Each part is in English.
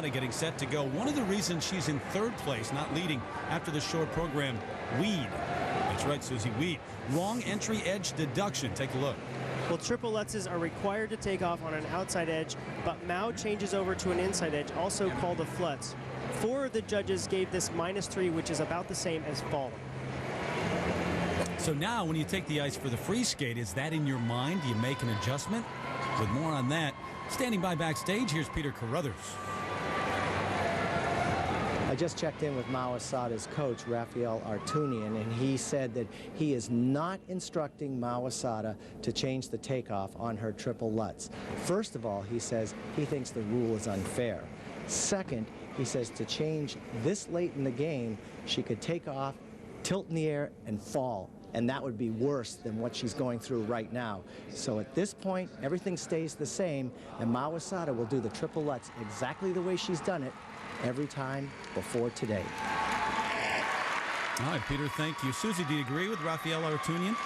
Asada getting set to go. One of the reasons she's in third place, not leading after the short program, weed. That's right, Susie, weed. Wrong entry edge deduction. Take a look. Well, triple Lutzes are required to take off on an outside edge, but Mao changes over to an inside edge, also called a flutz. 4 of the judges gave this -3, which is about the same as falling. So now when you take the ice for the free skate, is that in your mind? Do you make an adjustment? With more on that, standing by backstage, here's Peter Carruthers. I just checked in with Mao Asada's coach, Rafael Artunian, and he said that he is not instructing Mao Asada to change the takeoff on her triple Lutz. First of all, he says he thinks the rule is unfair. Second, he says to change this late in the game, she could take off, tilt in the air, and fall. And that would be worse than what she's going through right now. So at this point, everything stays the same, and Mao Asada will do the triple Lutz exactly the way she's done it every time before today. All right, Peter, thank you. Susie, do you agree with Rafael Artunian?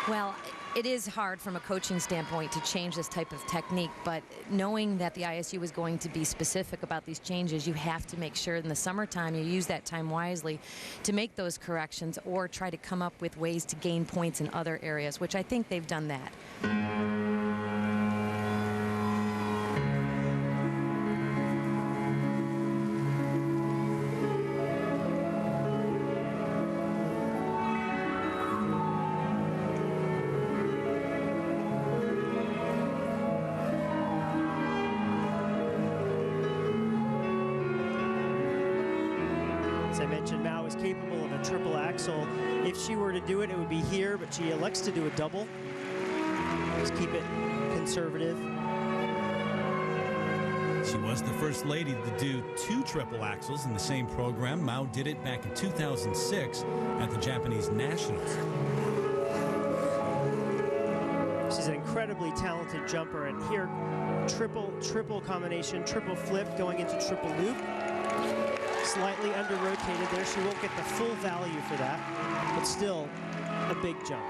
Well, it is hard from a coaching standpoint to change this type of technique, but knowing that the ISU is going to be specific about these changes, you have to make sure in the summertime you use that time wisely to make those corrections or try to come up with ways to gain points in other areas, which I think they've done that. As I mentioned, Mao is capable of a triple axel. If she were to do it, it would be here, but she elects to do a double. Just keep it conservative. She was the first lady to do 2 triple axels in the same program. Mao did it back in 2006 at the Japanese Nationals. She's an incredibly talented jumper, and here, triple combination, triple flip going into triple loop. Slightly under-rotated there. She won't get the full value for that, but still a big jump.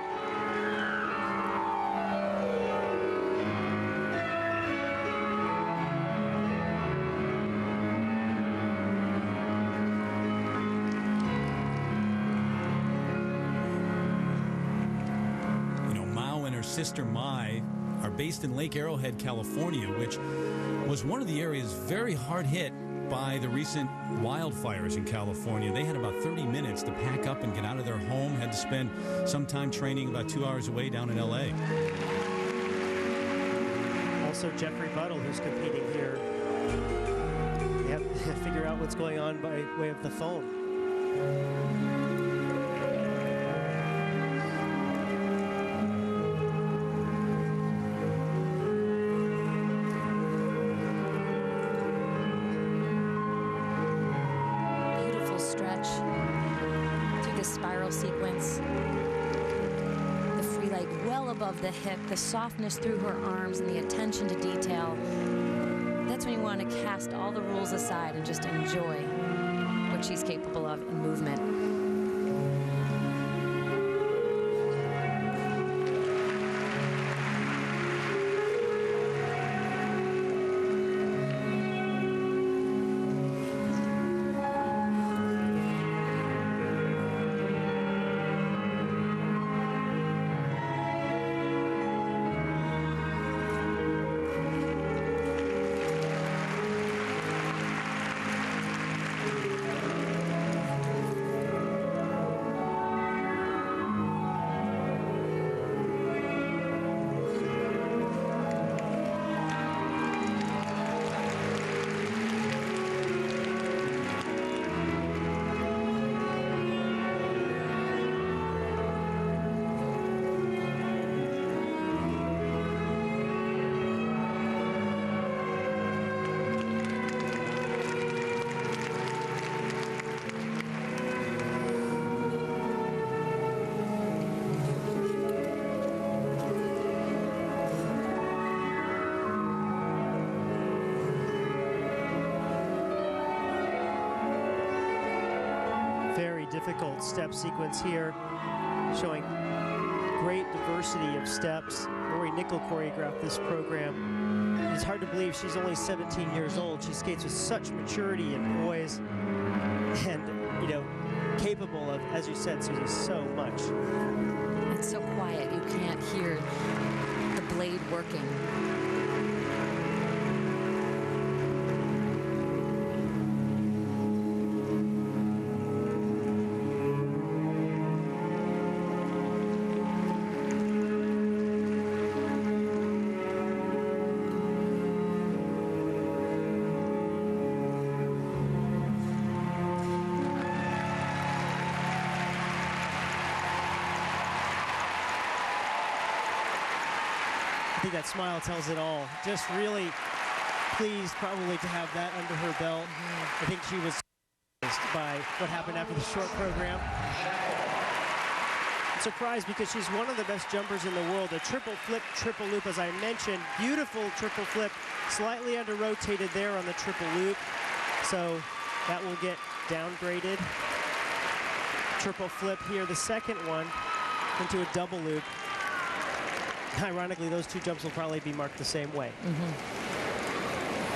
You know, Mao and her sister Mai are based in Lake Arrowhead, California, which was one of the areas very hard hit by the recent wildfires in California. They had about 30 minutes to pack up and get out of their home, had to spend some time training about 2 hours away down in LA. Also Jeffrey Buttle, who's competing here. They have to figure out what's going on by way of the phone. Sequence. The free leg well above the hip, the softness through her arms, and the attention to detail. That's when you want to cast all the rules aside and just enjoy what she's capable of in movement. Difficult step sequence here, showing great diversity of steps. Lori Nickel choreographed this program. It's hard to believe she's only 17 years old. She skates with such maturity and poise and, you know, capable of, as you said, Susie, so much. It's so quiet, you can't hear the blade working. I think that smile tells it all. Just really pleased probably to have that under her belt. I think she was by what happened after the short program. I'm surprised because she's one of the best jumpers in the world. A triple flip, triple loop, as I mentioned. Beautiful triple flip, slightly under rotated there on the triple loop. So that will get downgraded. Triple flip here, the second one into a double loop. Ironically, those two jumps will probably be marked the same way.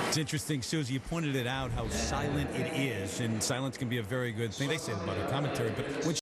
It's interesting, Susie, you pointed it out how silent it is, and silence can be a very good thing. They say about a commentary, but when